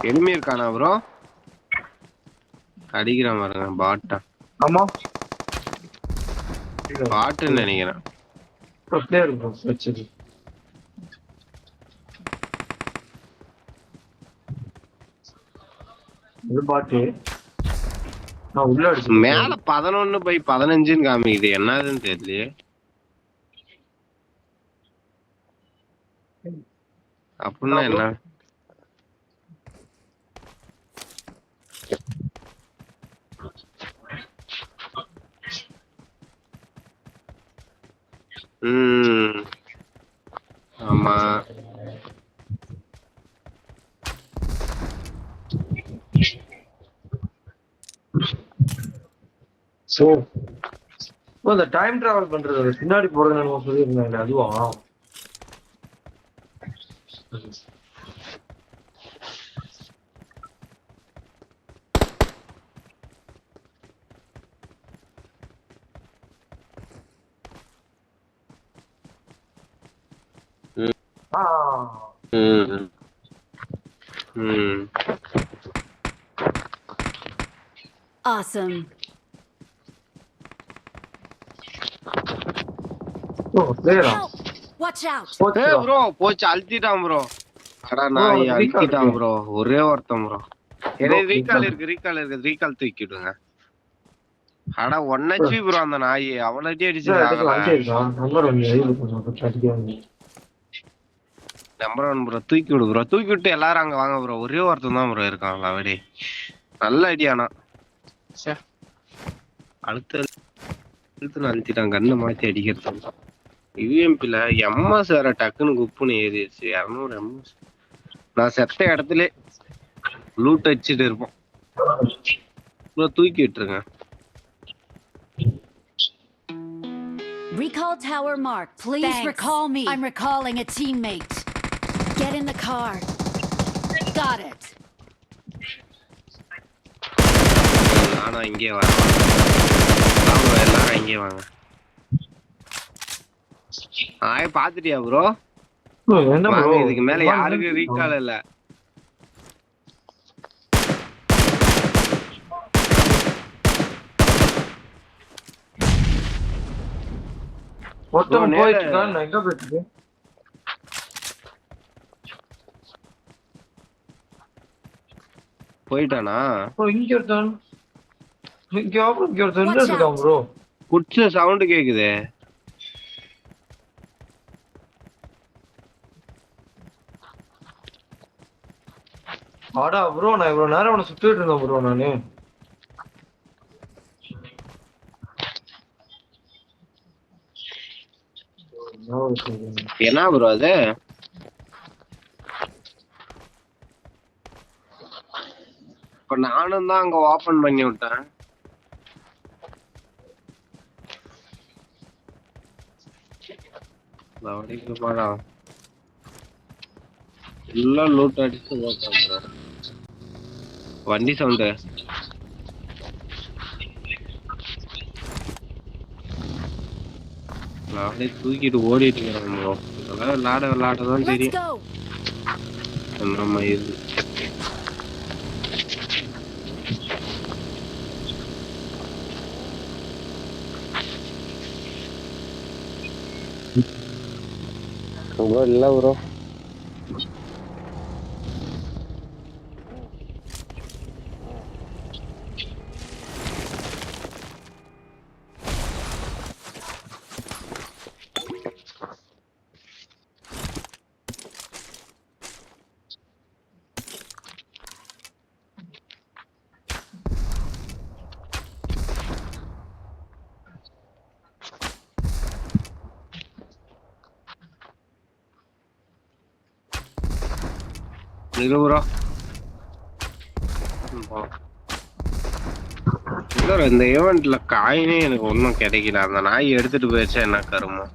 Enemy இருக்கானா bro? அடிக்கிறான் பாருங்க பாட்டா. ஆமா பாட்டுன்னு நினைக்கிறேன். பிளேயர் ப்ரோ வச்சது. இது பாட்டு நான் உள்ள அடிச்சு மேல 11 பை 15ன்னு காமிக்குது, என்னதுன்னு தெரியலையே. அப்படின்னா என்ன? ஆமா சோ அந்த டைம் டிராவல் பண்றது பின்னாடி போறது நம்ம சொல்லியிருந்தாங்க அதுவா? Awesome. Help! Watch out. ஏய் ப்ரோ போச்சு, அழுத்திட்டான் ப்ரோ. அடா நான் அழுத்திட்டான் ப்ரோ. ஒரே ஒருத்தன் ப்ரோ. எனக்கு ரீகால் இருக்கு. ரீகால் தூக்கிடுங்க. அடா 1 HP ப்ரோ அந்த நாய். அவனடி அடிச்சு ஆகல. Number 1 bro. தூக்கி விடு ப்ரோ. தூக்கி விட்டு எல்லாரும் அங்க வாங்க ப்ரோ. ஒரே ஒருத்தன் தான் ப்ரோ இருக்கான் அவடி. நல்ல ஐடியானா. சே. அடுத்து அழுத்திட்டான், கண்ணை மாத்தி அடிக்கிறது. யூஎம்பில எம்எஸ் வேற டக்குன்னு குப்புன்னு ஏறிடுச்சு. 200 எம்எஸ். நான் செத்த இடத்துல லூட் அடிச்சுட்டு இருப்போம். தூக்கி விட்டுருங்க. Recall tower marked. Please Thanks. Recall me. I'm recalling a teammate. Get in the car. Got it. நானா இங்கே வரேன். எல்லாரும் இங்கே வாங்க. பாத்துட்டியா ப்ரோ? என்ன ப்ரோ இதுக்கு மேல யாருக்கு ரீகால் இல்ல. ஒருத்தன் போயிட்டு இருக்கான். நான் எங்க போயிட்டு போயிட்டானா? இங்க ஒருத்தன் இருக்கான் ப்ரோ. குட்ஸ் சவுண்ட் கேக்குதே. ஆடா ப்ரோ நான் இவ்வளவு நேரம் அவனை சுத்திட்டு இருந்தேன் ப்ரோ. நானு என்ன ப்ரோ அது? இப்ப நானும் தான் அங்க ஓபன் பண்ணி விட்டேன். எல்லாம் லூட் அடிச்சு ஓட்டான். வண்டி சவுண்டு. அப்படியே தூக்கிட்டு ஓடிட்டு இருக்கிறோம். இதெல்லாம் விளையாடதான் தெரியும் நம்ம இது. இல்ல ப்ரோ இந்த ஈவெண்ட்ல காயினே எனக்கு ஒன்னும் கிடைக்கல. அந்த நாய் எடுத்துட்டு போயிடுச்சா என்ன கருமம்.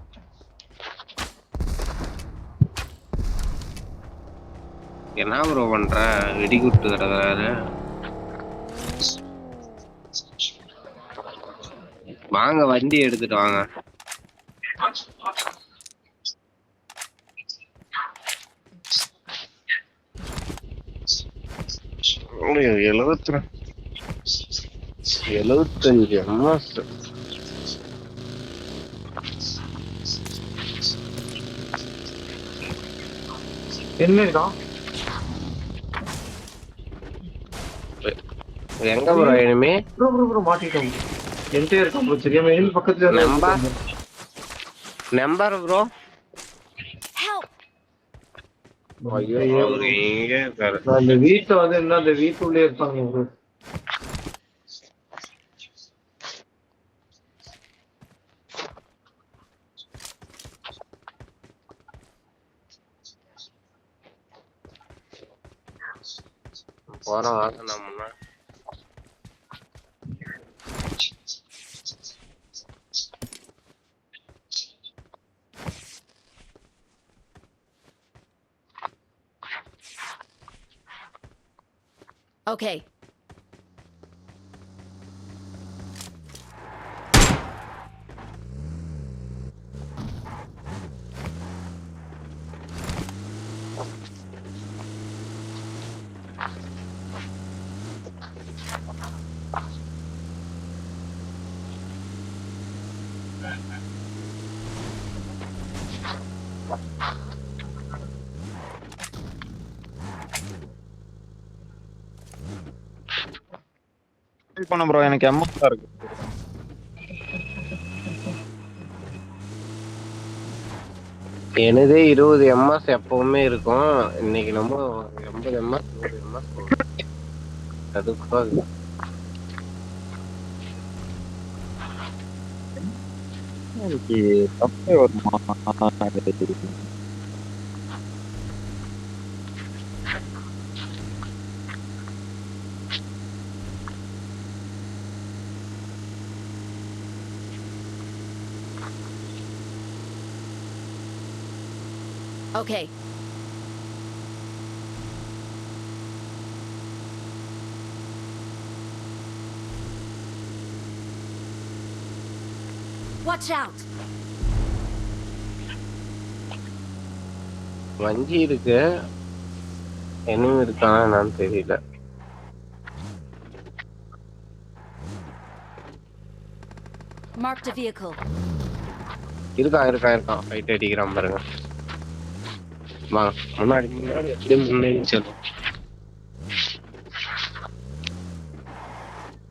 என்ன ப்ரோ பண்ற? வெடிகுட்டு கிடக்குறாரு. வாங்க வண்டி எடுத்துட்டு வாங்க. 75 MS. என்ன இருக்கான் எங்க ப்ரோ எனிமி? ப்ரோ மாட்டிட்டோம். என்கிட்ட இருக்கான் ப்ரோ. தெரியாம எனிமி பக்கத்துல நம்பர் ப்ரோ. Help! ஐயோ எங்க இருக்காரு? அந்த வீட்ல வந்து என்ன அந்த வீட்டுக்குள்ளே இருப்பாங்க ப்ரோ. போறோம் வாங்க நம்ம. Okay. பண்ண ப்ரோ எனக்கு MS தான் இருக்கு. எனதே 20 MS எப்பவுமே இருக்கும். இன்னைக்கு நம்ம 80 MS 100 MS அதுப்பா எனக்கு தப்பே வருமா? Okay. Watch out! வஞ்சி இருக்கு. enemy இருக்கானா என்னன்னு தெரியல. Marked a vehicle. இருக்கான் ஃபைட் அடிக்கிறான் பாருங்க. வாங்க முன்னாடி அப்படியே முன்னாடி செல்லும்.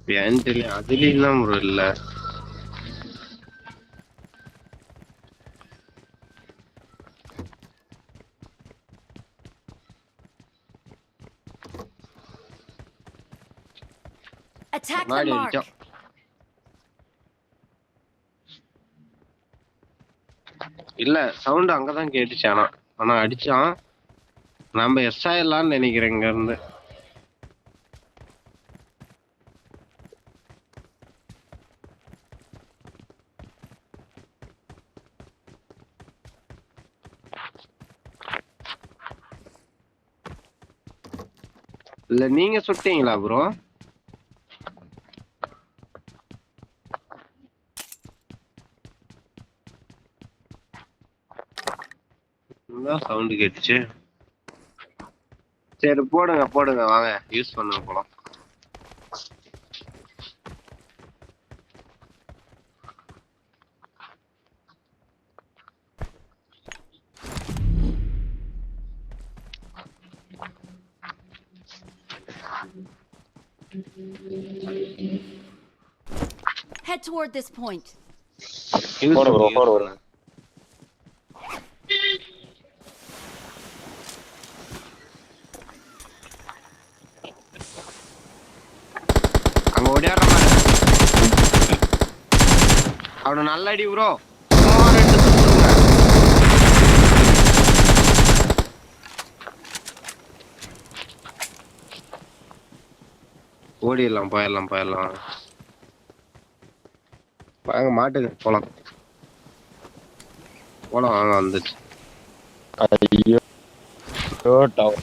பேண்ட்ல அதுலயும் தான் ப்ரோ இல்ல. Attack the mark. இல்ல சவுண்ட் அங்கதான் கேட்டுச்சு. ஆனா அடிச்சான். நம்ம எஸ் ஆயிடலாம்னு நினைக்கிறேன் இங்க இருந்து. இல்ல நீங்க சுட்டீங்களா ப்ரோ? சவுண்ட் கேட்டுச்சு. சரி போடுங்க வாங்க யூஸ் பண்ணுங்க போலாம். Head toward this point. போடு ப்ரோ போடு. அங்க ஓடியாடுற மாதிரி அவனு நல்ல அடி ப்ரோ. ஓடிடலாம் போயிடலாம். வாங்க மாட்டுங்க போலாம் வாங்க வந்துச்சு. ஐயோ டவர்